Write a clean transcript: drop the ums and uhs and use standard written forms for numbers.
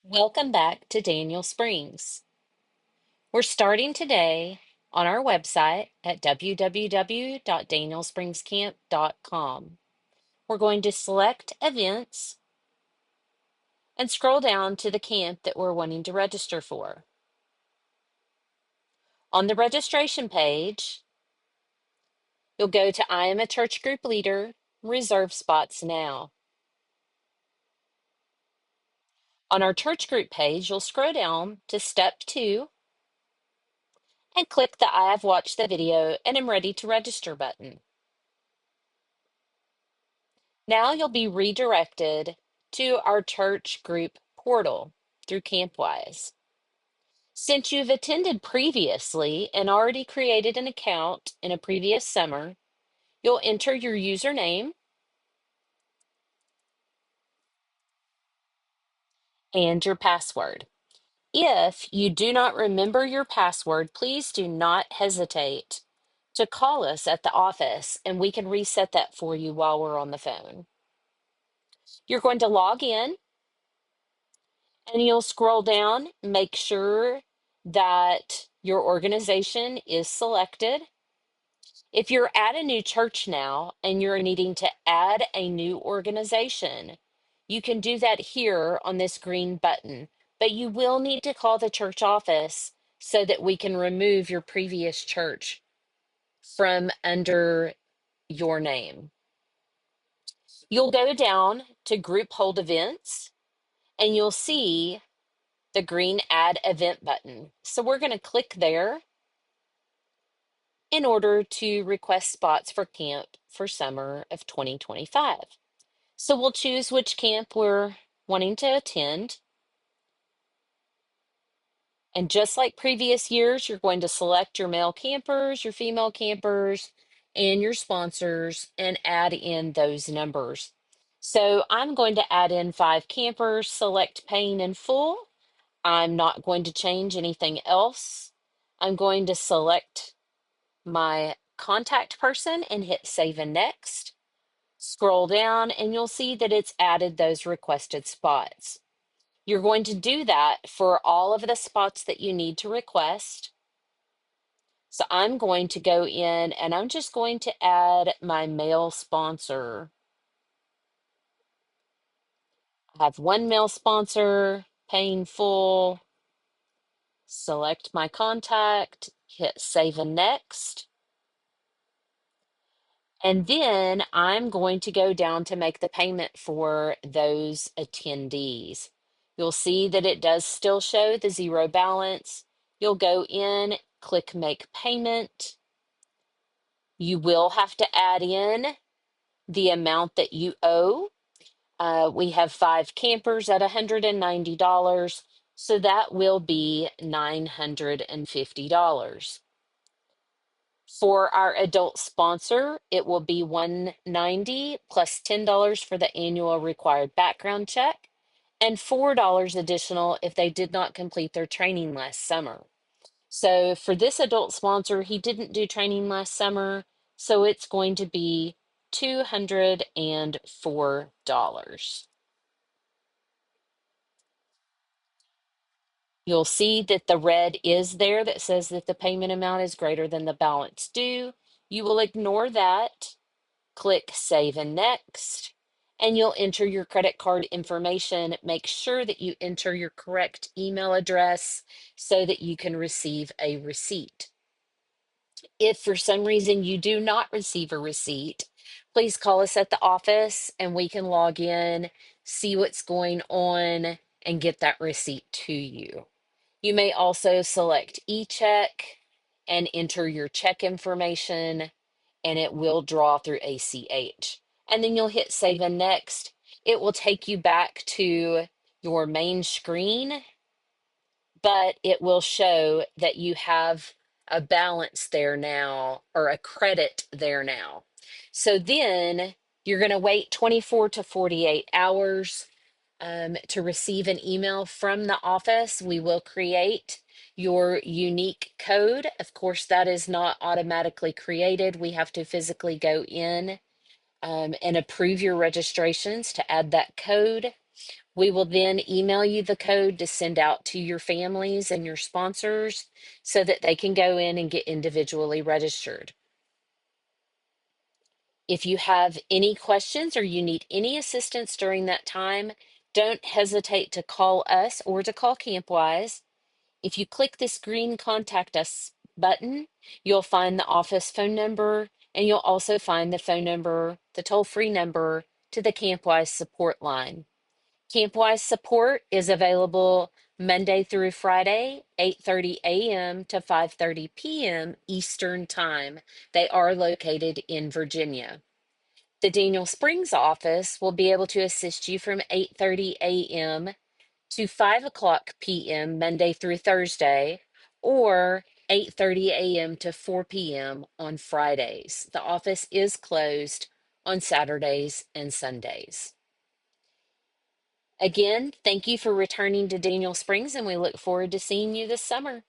Welcome back to Daniel Springs. We're starting today on our website at www.danielspringscamp.com. We're going to select events and scroll down to the camp that we're wanting to register for. On the registration page, you'll go to I am a church group leader, reserve spots now. On our church group page, you'll scroll down to step 2 and click the I have watched the video and am ready to register button. Now you'll be redirected to our church group portal through Campwise. Since you've attended previously and already created an account in a previous summer, you'll enter your username and your password. If you do not remember your password, please do not hesitate to call us at the office and we can reset that for you while we're on the phone. You're going to log in and you'll scroll down, make sure that your organization is selected. If you're at a new church now and you're needing to add a new organization, you can do that here on this green button, but you will need to call the church office so that we can remove your previous church from under your name. You'll go down to group hold events and you'll see the green add event button. So we're going to click there in order to request spots for camp for summer of 2025. So we'll choose which camp we're wanting to attend. And just like previous years, you're going to select your male campers, your female campers, and your sponsors and add in those numbers. So I'm going to add in 5 campers, select paying in full. I'm not going to change anything else. I'm going to select my contact person and hit save and next. Scroll down and you'll see that it's added those requested spots. You're going to do that for all of the spots that you need to request. So I'm going to go in and I'm just going to add my male sponsor. I have one male sponsor, paying full. Select my contact, hit save and next. And then I'm going to go down to make the payment for those attendees. You'll see that it does still show the zero balance. You'll go in, click make payment. You will have to add in the amount that you owe. We have 5 campers at $190, so that will be $950. For our adult sponsor, it will be $190 plus $10 for the annual required background check and $4 additional if they did not complete their training last summer. So for this adult sponsor, he didn't do training last summer, so it's going to be $204. You'll see that the red is there that says that the payment amount is greater than the balance due. You will ignore that. Click Save and Next, and you'll enter your credit card information. Make sure that you enter your correct email address so that you can receive a receipt. If for some reason you do not receive a receipt, please call us at the office and we can log in, see what's going on, and get that receipt to you. You may also select e-check and enter your check information and it will draw through ACH. And then you'll hit save and next. It will take you back to your main screen, but it will show that you have a balance there now or a credit there now. So then you're going to wait 24 to 48 hours to receive an email from the office. We will create your unique code. Of course, that is not automatically created. We have to physically go in and approve your registrations to add that code. We will then email you the code to send out to your families and your sponsors so that they can go in and get individually registered. If you have any questions or you need any assistance during that time, don't hesitate to call us or to call Campwise. If you click this green Contact Us button, you'll find the office phone number, and you'll also find the phone number, the toll-free number to the Campwise support line. Campwise support is available Monday through Friday, 8:30 a.m. to 5:30 p.m. Eastern Time. They are located in Virginia. The Daniel Springs office will be able to assist you from 8:30 a.m. to 5 o'clock p.m. Monday through Thursday, or 8:30 a.m. to 4 p.m. on Fridays. The office is closed on Saturdays and Sundays. Again, thank you for returning to Daniel Springs, and we look forward to seeing you this summer.